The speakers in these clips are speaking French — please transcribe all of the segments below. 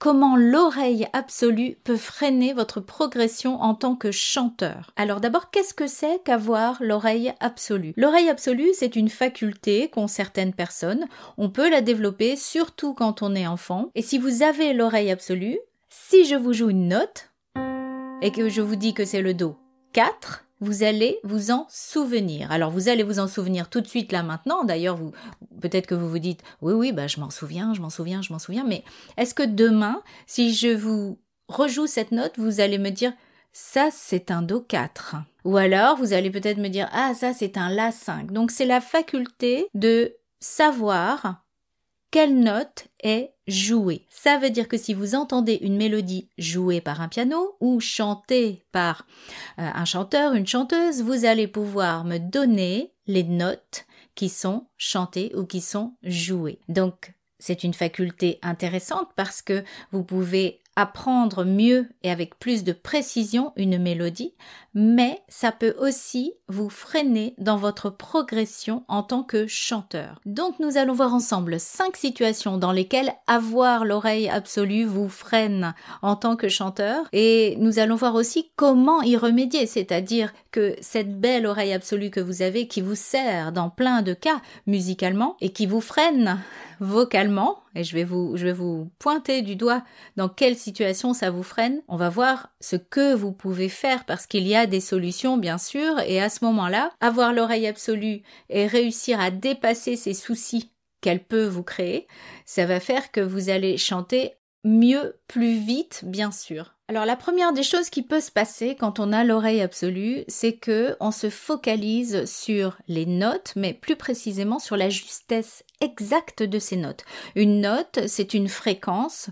comment l'oreille absolue peut freiner votre progression en tant que chanteur. Alors d'abord, qu'est-ce que c'est qu'avoir l'oreille absolue? L'oreille absolue, c'est une faculté qu'ont certaines personnes. On peut la développer, surtout quand on est enfant. Et si vous avez l'oreille absolue, si je vous joue une note et que je vous dis que c'est le Do 4, vous allez vous en souvenir. Alors vous allez vous en souvenir tout de suite là maintenant. D'ailleurs, peut-être que vous vous dites « Oui, je m'en souviens. » Mais est-ce que demain, si je vous rejoue cette note, vous allez me dire « Ça, c'est un Do 4 ». Ou alors, vous allez peut-être me dire « Ah, ça, c'est un La 5 ». Donc c'est la faculté de savoir quelle note est jouée. Ça veut dire que si vous entendez une mélodie jouée par un piano ou chantée par un chanteur, une chanteuse, vous allez pouvoir me donner les notes qui sont chantées ou qui sont jouées. Donc, c'est une faculté intéressante parce que vous pouvez apprendre mieux et avec plus de précision une mélodie, mais ça peut aussi vous freiner dans votre progression en tant que chanteur. Donc nous allons voir ensemble 5 situations dans lesquelles avoir l'oreille absolue vous freine en tant que chanteur, et nous allons voir aussi comment y remédier, c'est-à-dire que cette belle oreille absolue que vous avez qui vous sert dans plein de cas musicalement et qui vous freine vocalement, et je vais vous pointer du doigt dans quelle situation ça vous freine. On va voir ce que vous pouvez faire parce qu'il y a des solutions bien sûr, et à ce moment-là, avoir l'oreille absolue et réussir à dépasser ces soucis qu'elle peut vous créer, ça va faire que vous allez chanter mieux, plus vite, bien sûr. Alors la première des choses qui peut se passer quand on a l'oreille absolue, c'est que on se focalise sur les notes, mais plus précisément sur la justesse exacte de ces notes. Une note, c'est une fréquence,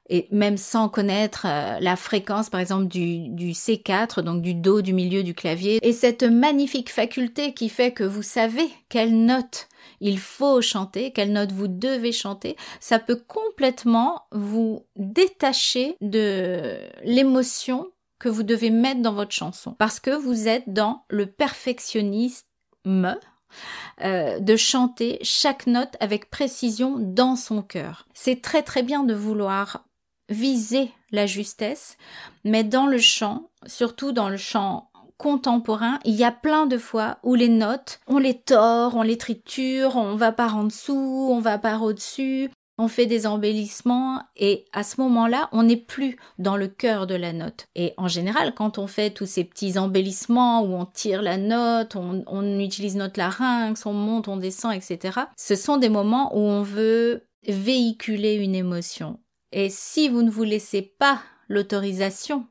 et même sans connaître la fréquence par exemple du C4, donc du Do du milieu du clavier, et cette magnifique faculté qui fait que vous savez quelle note il faut chanter, quelle note vous devez chanter, ça peut complètement vous détacher de l'émotion que vous devez mettre dans votre chanson, parce que vous êtes dans le perfectionnisme de chanter chaque note avec précision dans son cœur. C'est très très bien de vouloir viser la justesse, mais dans le chant, surtout dans le chant contemporain, il y a plein de fois où les notes, on les tord, on les triture, on va par en dessous, on va par au-dessus, on fait des embellissements, et à ce moment-là, on n'est plus dans le cœur de la note. Et en général, quand on fait tous ces petits embellissements où on tire la note, on utilise notre larynx, on monte, on descend, etc., ce sont des moments où on veut véhiculer une émotion. Et si vous ne vous laissez pas l'autorisation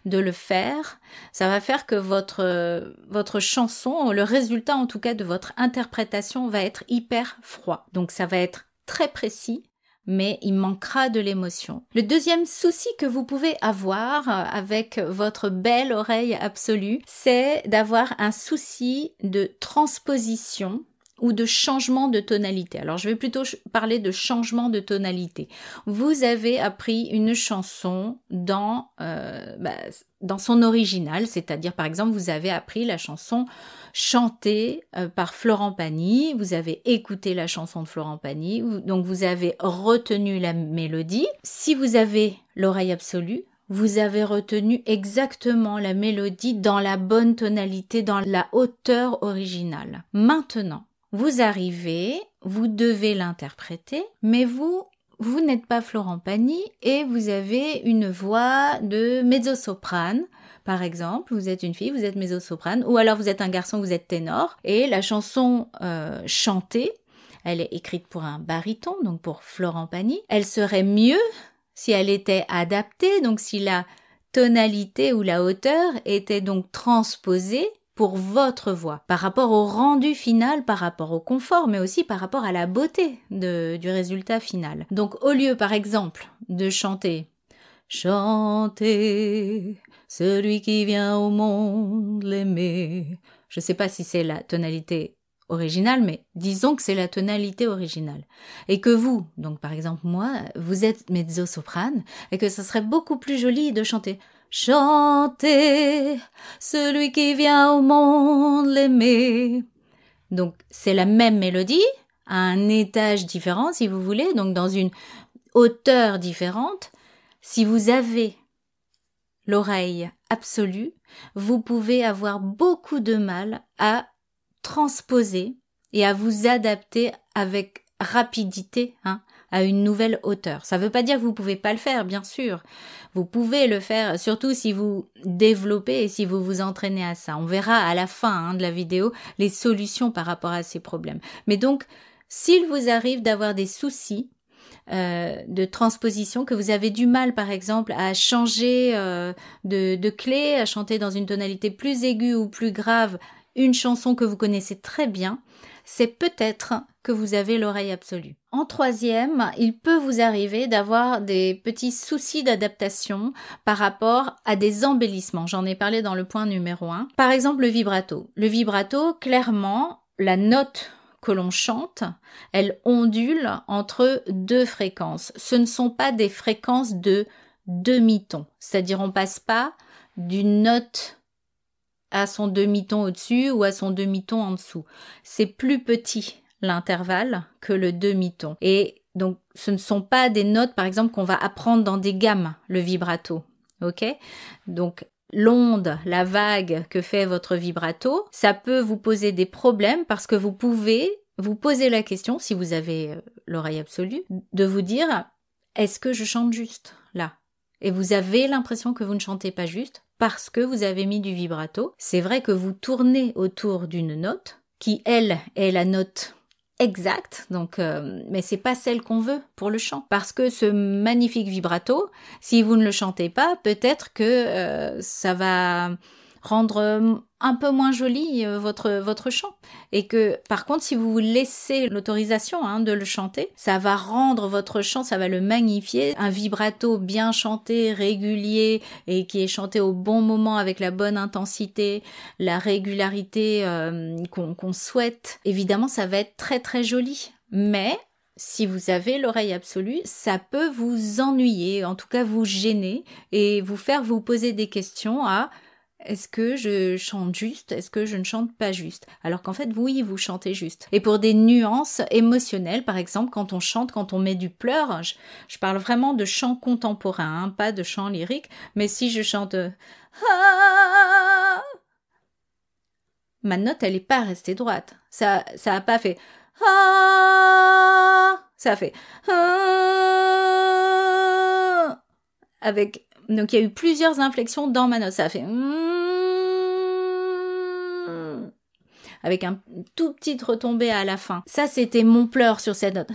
de le faire, ça va faire que votre chanson, le résultat en tout cas de votre interprétation va être hyper froid. Donc ça va être très précis, mais il manquera de l'émotion. Le deuxième souci que vous pouvez avoir avec votre belle oreille absolue, c'est d'avoir un souci de transposition ou de changement de tonalité. Alors je vais plutôt parler de changement de tonalité. Vous avez appris une chanson dans son original, c'est-à-dire par exemple vous avez appris la chanson chantée par Florent Pagny, vous avez écouté la chanson de Florent Pagny, donc vous avez retenu la mélodie. Si vous avez l'oreille absolue, vous avez retenu exactement la mélodie dans la bonne tonalité, dans la hauteur originale. Maintenant, vous arrivez, vous devez l'interpréter, mais vous n'êtes pas Florent Pagny et vous avez une voix de mezzo-soprane. Par exemple, vous êtes une fille, vous êtes mezzo-soprane, ou alors vous êtes un garçon, vous êtes ténor, et la chanson chantée, elle est écrite pour un baryton, donc pour Florent Pagny. Elle serait mieux si elle était adaptée, donc si la tonalité ou la hauteur était donc transposée pour votre voix, par rapport au rendu final, par rapport au confort, mais aussi par rapport à la beauté du résultat final. Donc au lieu par exemple de chanter « Chantez, celui qui vient au monde l'aimer », je ne sais pas si c'est la tonalité originale, mais disons que c'est la tonalité originale. Et que vous, donc par exemple moi, vous êtes mezzo-soprane, et que ça serait beaucoup plus joli de chanter « Chantez, celui qui vient au monde l'aimer ». Donc c'est la même mélodie, à un étage différent si vous voulez, donc dans une hauteur différente, si vous avez l'oreille absolue, vous pouvez avoir beaucoup de mal à transposer et à vous adapter avec rapidité, à une nouvelle hauteur. Ça ne veut pas dire que vous ne pouvez pas le faire, bien sûr. Vous pouvez le faire, surtout si vous développez et si vous vous entraînez à ça. On verra à la fin de la vidéo les solutions par rapport à ces problèmes. Mais donc, s'il vous arrive d'avoir des soucis de transposition, que vous avez du mal par exemple à changer de clé, à chanter dans une tonalité plus aiguë ou plus grave une chanson que vous connaissez très bien, c'est peut-être que vous avez l'oreille absolue. En troisième, il peut vous arriver d'avoir des petits soucis d'adaptation par rapport à des embellissements. J'en ai parlé dans le point numéro 1. Par exemple, le vibrato. Le vibrato, clairement, la note que l'on chante, elle ondule entre deux fréquences. Ce ne sont pas des fréquences de demi-ton. C'est-à-dire, on passe pas d'une note à son demi-ton au-dessus ou à son demi-ton en dessous. C'est plus petit l'intervalle que le demi-ton. Et donc, ce ne sont pas des notes, par exemple, qu'on va apprendre dans des gammes, le vibrato. Ok ? Donc, l'onde, la vague que fait votre vibrato, ça peut vous poser des problèmes parce que vous pouvez vous poser la question, si vous avez l'oreille absolue, de vous dire, est-ce que je chante juste là ? Et vous avez l'impression que vous ne chantez pas juste parce que vous avez mis du vibrato. C'est vrai que vous tournez autour d'une note qui, elle, est la note exacte, donc, mais c'est pas celle qu'on veut pour le chant. Parce que ce magnifique vibrato, si vous ne le chantez pas, peut-être que ça va rendre un peu moins joli votre chant. Et que, par contre, si vous vous laissez l'autorisation de le chanter, ça va rendre votre chant, ça va le magnifier. Un vibrato bien chanté, régulier, et qui est chanté au bon moment avec la bonne intensité, la régularité qu'on souhaite. Évidemment, ça va être très très joli. Mais si vous avez l'oreille absolue, ça peut vous ennuyer, en tout cas vous gêner, et vous faire vous poser des questions à est-ce que je chante juste? Est-ce que je ne chante pas juste? Alors qu'en fait, oui, vous chantez juste. Et pour des nuances émotionnelles, par exemple, quand on chante, quand on met du pleur, je parle vraiment de chant contemporain, pas de chant lyrique, mais si je chante ma note, elle n'est pas restée droite. Ça a pas fait ça a fait avec... Donc, il y a eu plusieurs inflexions dans ma note. Ça a fait avec un tout petit retombé à la fin. Ça, c'était mon pleur sur cette note.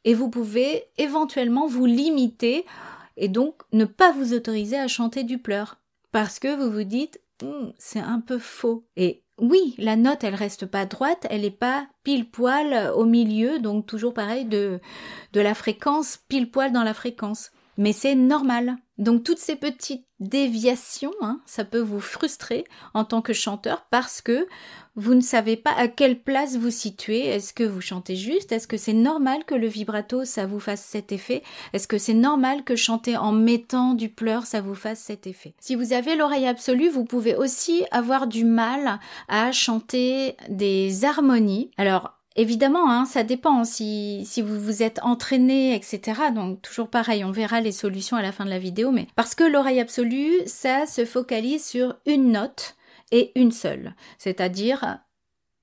Et vous pouvez éventuellement vous limiter et donc ne pas vous autoriser à chanter du pleur. Parce que vous vous dites, c'est un peu faux. Et oui, la note, elle reste pas droite, elle est pas pile poil au milieu, donc toujours pareil de la fréquence, pile poil dans la fréquence. Mais c'est normal. Donc toutes ces petites déviations, ça peut vous frustrer en tant que chanteur parce que vous ne savez pas à quelle place vous situez. Est-ce que vous chantez juste? Est-ce que c'est normal que le vibrato, ça vous fasse cet effet? Est-ce que c'est normal que chanter en mettant du pleur, ça vous fasse cet effet? Si vous avez l'oreille absolue, vous pouvez aussi avoir du mal à chanter des harmonies. Alors, évidemment, ça dépend si vous vous êtes entraîné, etc. Donc, toujours pareil, on verra les solutions à la fin de la vidéo. Mais parce que l'oreille absolue, ça se focalise sur une note et une seule. C'est-à-dire,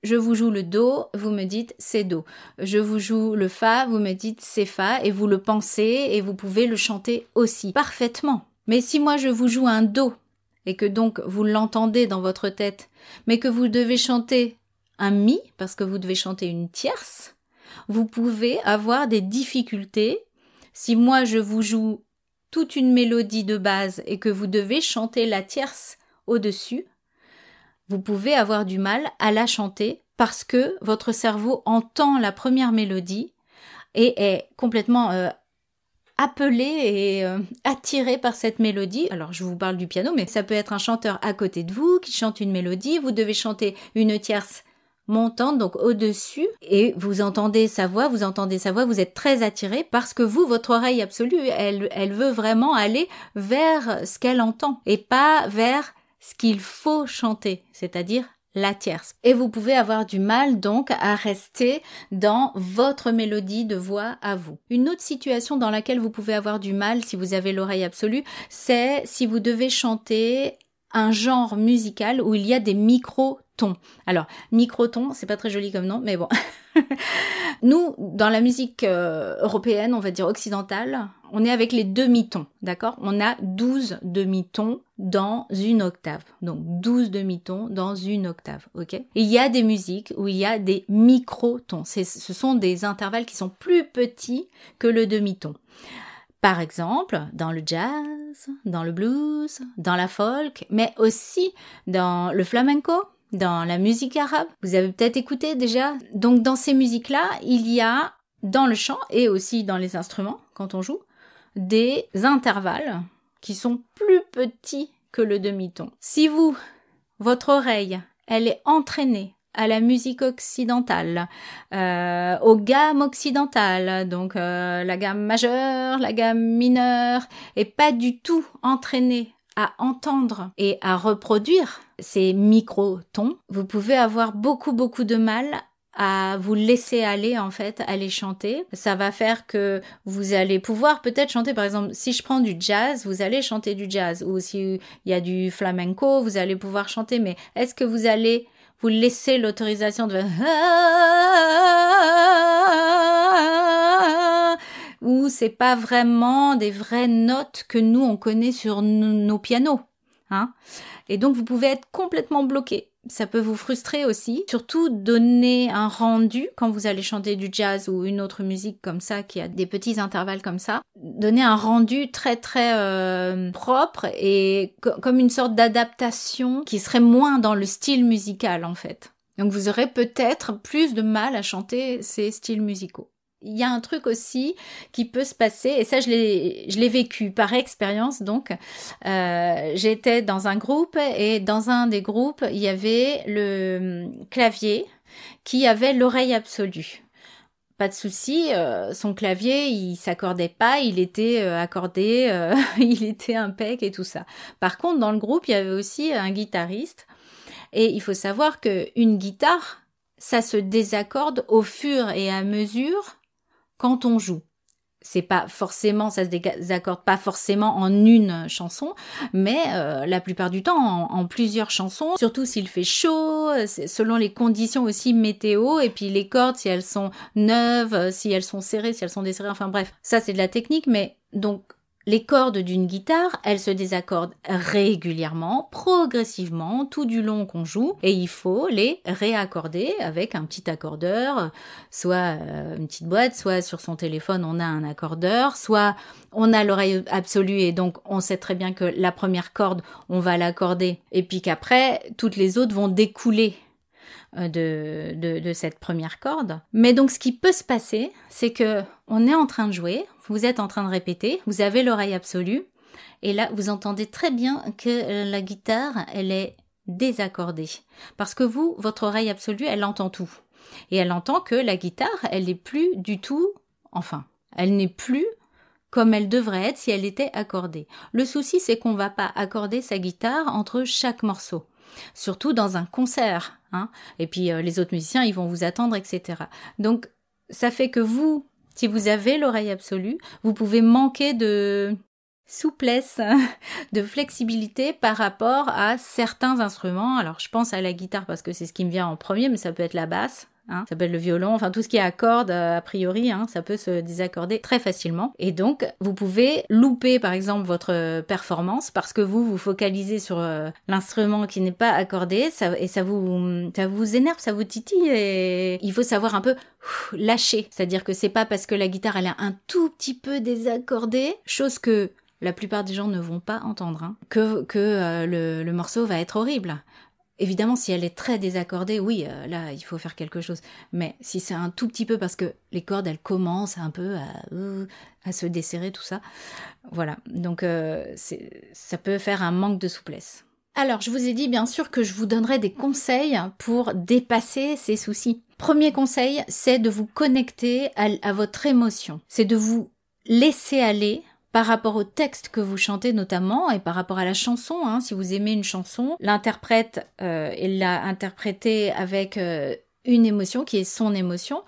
je vous joue le do, vous me dites c'est do. Je vous joue le fa, vous me dites c'est fa. Et vous le pensez et vous pouvez le chanter aussi parfaitement. Mais si moi je vous joue un do et que donc vous l'entendez dans votre tête, mais que vous devez chanter un mi, parce que vous devez chanter une tierce, vous pouvez avoir des difficultés. Si moi je vous joue toute une mélodie de base et que vous devez chanter la tierce au-dessus, vous pouvez avoir du mal à la chanter parce que votre cerveau entend la première mélodie et est complètement appelé et attiré par cette mélodie. Alors, je vous parle du piano, mais ça peut être un chanteur à côté de vous qui chante une mélodie. Vous devez chanter une tierce montante, donc au-dessus, et vous entendez sa voix, vous êtes très attiré parce que vous, votre oreille absolue, elle veut vraiment aller vers ce qu'elle entend et pas vers ce qu'il faut chanter, c'est-à-dire la tierce. Et vous pouvez avoir du mal donc à rester dans votre mélodie de voix à vous. Une autre situation dans laquelle vous pouvez avoir du mal si vous avez l'oreille absolue, c'est si vous devez chanter un genre musical où il y a des microtons. Alors, microtons, c'est pas très joli comme nom, mais bon. Nous, dans la musique européenne, on va dire occidentale, on est avec les demi-tons, d'accord? On a 12 demi-tons dans une octave. Donc, 12 demi-tons dans une octave, ok? Et il y a des musiques où il y a des microtons. Ce sont des intervalles qui sont plus petits que le demi-ton. Par exemple, dans le jazz, dans le blues, dans la folk, mais aussi dans le flamenco, dans la musique arabe. Vous avez peut-être écouté déjà. Donc dans ces musiques-là, il y a dans le chant et aussi dans les instruments, quand on joue, des intervalles qui sont plus petits que le demi-ton. Si votre oreille, elle est entraînée à la musique occidentale, aux gammes occidentales, donc la gamme majeure, la gamme mineure, et pas du tout entraînée à entendre et à reproduire ces microtons, vous pouvez avoir beaucoup de mal à vous laisser aller en fait, à les chanter. Ça va faire que vous allez pouvoir peut-être chanter, par exemple, si je prends du jazz, vous allez chanter du jazz, ou s'il y a du flamenco, vous allez pouvoir chanter, mais est-ce que vous allez vous laisser l'autorisation de ou c'est pas vraiment des vraies notes que nous on connaît sur nos pianos, hein? Et donc vous pouvez être complètement bloqué. Ça peut vous frustrer aussi. Surtout donner un rendu quand vous allez chanter du jazz ou une autre musique comme ça qui a des petits intervalles comme ça. Donner un rendu très propre et comme une sorte d'adaptation qui serait moins dans le style musical en fait. Donc vous aurez peut-être plus de mal à chanter ces styles musicaux. Il y a un truc aussi qui peut se passer, et ça je l'ai vécu par expérience, donc j'étais dans un groupe et dans un des groupes il y avait le clavier qui avait l'oreille absolue. Pas de souci, son clavier il s'accordait pas, il était accordé, il était impec et tout ça. Par contre dans le groupe il y avait aussi un guitariste et il faut savoir qu'une guitare ça se désaccorde au fur et à mesure quand on joue. C'est pas forcément, ça se désaccorde pas forcément en une chanson, mais la plupart du temps en plusieurs chansons, surtout s'il fait chaud, selon les conditions aussi météo, et puis les cordes, si elles sont neuves, si elles sont serrées, si elles sont desserrées, enfin bref, ça c'est de la technique, mais donc les cordes d'une guitare, elles se désaccordent régulièrement, progressivement, tout du long qu'on joue, et il faut les réaccorder avec un petit accordeur, soit une petite boîte, soit sur son téléphone on a un accordeur, soit on a l'oreille absolue et donc on sait très bien que la première corde, on va l'accorder, et puis qu'après, toutes les autres vont découler de cette première corde. Mais donc ce qui peut se passer, c'est que on est en train de jouer, vous êtes en train de répéter, vous avez l'oreille absolue, et là vous entendez très bien que la guitare, elle est désaccordée. Parce que votre oreille absolue, elle entend tout. Et elle entend que la guitare, elle n'est plus du tout, enfin, elle n'est plus comme elle devrait être si elle était accordée. Le souci, c'est qu'on va pas accorder sa guitare entre chaque morceau. Surtout dans un concert, hein. Et puis les autres musiciens, ils vont vous attendre, etc. Donc, ça fait que vous, si vous avez l'oreille absolue, vous pouvez manquer de souplesse, de flexibilité par rapport à certains instruments. Alors, je pense à la guitare parce que c'est ce qui me vient en premier, mais ça peut être la basse. Hein, ça peut être le violon, enfin tout ce qui est à cordes, a priori, hein, ça peut se désaccorder très facilement. Et donc, vous pouvez louper par exemple votre performance parce que vous focalisez sur l'instrument qui n'est pas accordé et ça vous énerve, ça vous titille et il faut savoir un peu lâcher. C'est-à-dire que c'est pas parce que la guitare elle est un tout petit peu désaccordée, chose que la plupart des gens ne vont pas entendre, hein, que le morceau va être horrible. Évidemment, si elle est très désaccordée, oui, là, il faut faire quelque chose. Mais si c'est un tout petit peu parce que les cordes, elles commencent un peu à se desserrer, tout ça, voilà. Donc, ça peut faire un manque de souplesse. Alors, je vous ai dit, bien sûr, que je vous donnerai des conseils pour dépasser ces soucis. Premier conseil, c'est de vous connecter à votre émotion. C'est de vous laisser aller par rapport au texte que vous chantez notamment et par rapport à la chanson, hein, si vous aimez une chanson, l'interprète il l'a interprétée avec une émotion qui est son émotion.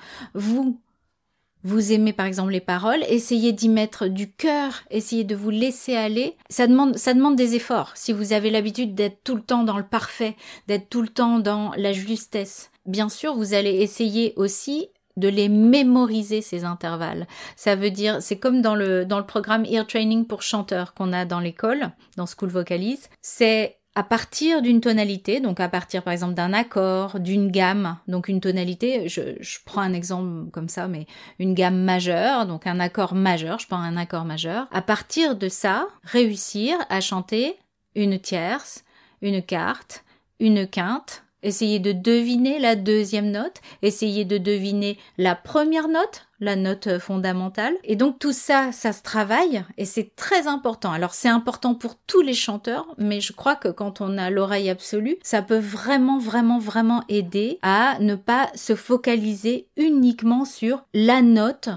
Vous aimez par exemple les paroles, essayez d'y mettre du cœur, essayez de vous laisser aller. Ça demande des efforts. Si vous avez l'habitude d'être tout le temps dans le parfait, d'être tout le temps dans la justesse, bien sûr, vous allez essayer aussi de les mémoriser, ces intervalles. Ça veut dire, c'est comme dans le programme Ear Training pour chanteurs qu'on a dans l'école, dans School Vocalise, c'est à partir d'une tonalité, donc à partir par exemple d'un accord, d'une gamme, donc une tonalité, je prends un exemple comme ça, mais une gamme majeure, donc un accord majeur, je prends un accord majeur. À partir de ça, réussir à chanter une tierce, une quarte, une quinte, essayez de deviner la deuxième note, essayez de deviner la première note, la note fondamentale. Et donc tout ça, ça se travaille et c'est très important. Alors c'est important pour tous les chanteurs, mais je crois que quand on a l'oreille absolue, ça peut vraiment, vraiment, vraiment aider à ne pas se focaliser uniquement sur la note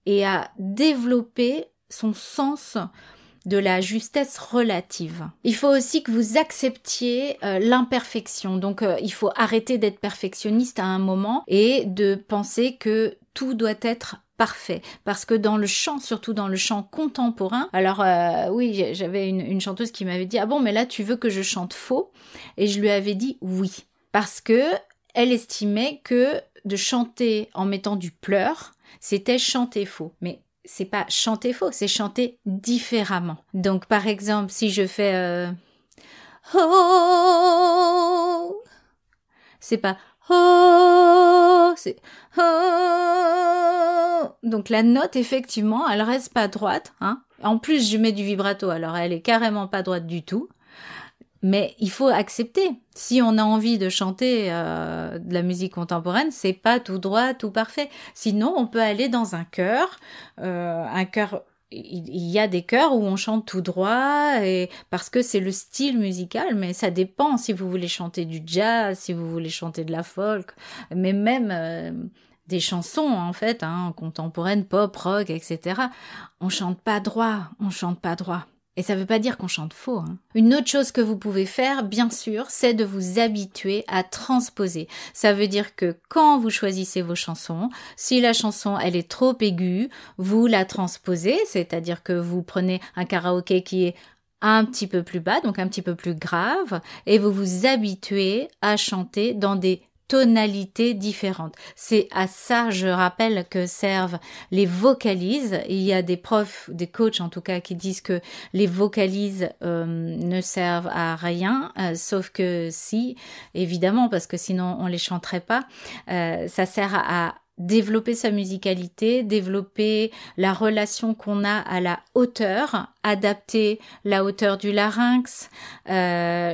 et à développer son sens de la justesse relative. Il faut aussi que vous acceptiez l'imperfection. Donc, il faut arrêter d'être perfectionniste à un moment et de penser que tout doit être parfait. Parce que dans le chant, surtout dans le chant contemporain, alors oui, j'avais une chanteuse qui m'avait dit « Ah bon, mais là, tu veux que je chante faux ?» Et je lui avais dit « Oui ». Parce que elle estimait que de chanter en mettant du pleur, c'était chanter faux. Mais c'est pas chanter faux, c'est chanter différemment. Donc, par exemple, si je fais oh, c'est pas oh, c'est oh. Donc, la note, effectivement, elle reste pas droite, hein. En plus, je mets du vibrato, alors elle est carrément pas droite du tout. Mais il faut accepter. Si on a envie de chanter de la musique contemporaine, c'est pas tout droit, tout parfait. Sinon, on peut aller dans un chœur. Il y a des chœurs où on chante tout droit, et parce que c'est le style musical, mais ça dépend si vous voulez chanter du jazz, si vous voulez chanter de la folk, mais même des chansons en fait, hein, contemporaines, pop, rock, etc. On chante pas droit, on chante pas droit. Et ça veut pas dire qu'on chante faux, hein. Une autre chose que vous pouvez faire, bien sûr, c'est de vous habituer à transposer. Ça veut dire que quand vous choisissez vos chansons, si la chanson, elle est trop aiguë, vous la transposez, c'est-à-dire que vous prenez un karaoké qui est un petit peu plus bas, donc un petit peu plus grave, et vous vous habituez à chanter dans des tonalités différentes. C'est à ça, je rappelle, que servent les vocalises. Il y a des profs, des coachs en tout cas, qui disent que les vocalises ne servent à rien, sauf que si, évidemment, parce que sinon on les chanterait pas. Ça sert à développer sa musicalité, développer la relation qu'on a à la hauteur, adapter la hauteur du larynx,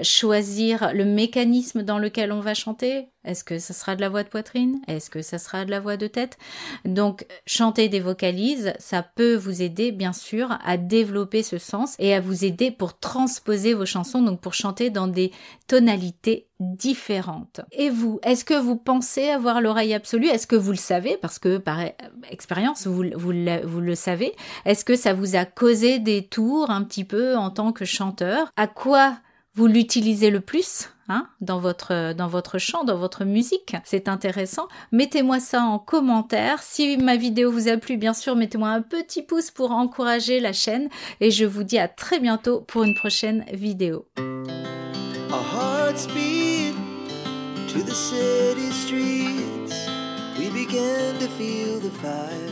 choisir le mécanisme dans lequel on va chanter. Est-ce que ça sera de la voix de poitrine? Est-ce que ça sera de la voix de tête? Donc, chanter des vocalises, ça peut vous aider, bien sûr, à développer ce sens et à vous aider pour transposer vos chansons, donc pour chanter dans des tonalités différentes. Et vous, est-ce que vous pensez avoir l'oreille absolue? Est-ce que vous le savez? Parce que, par expérience, vous le savez. Est-ce que ça vous a causé des tours un petit peu en tant que chanteur? À quoi vous l'utilisez le plus, hein, dans votre chant, dans votre musique? C'est intéressant. Mettez-moi ça en commentaire. Si ma vidéo vous a plu, bien sûr, mettez-moi un petit pouce pour encourager la chaîne. Et je vous dis à très bientôt pour une prochaine vidéo. Our hearts beat to the city streets. We began to feel the fire.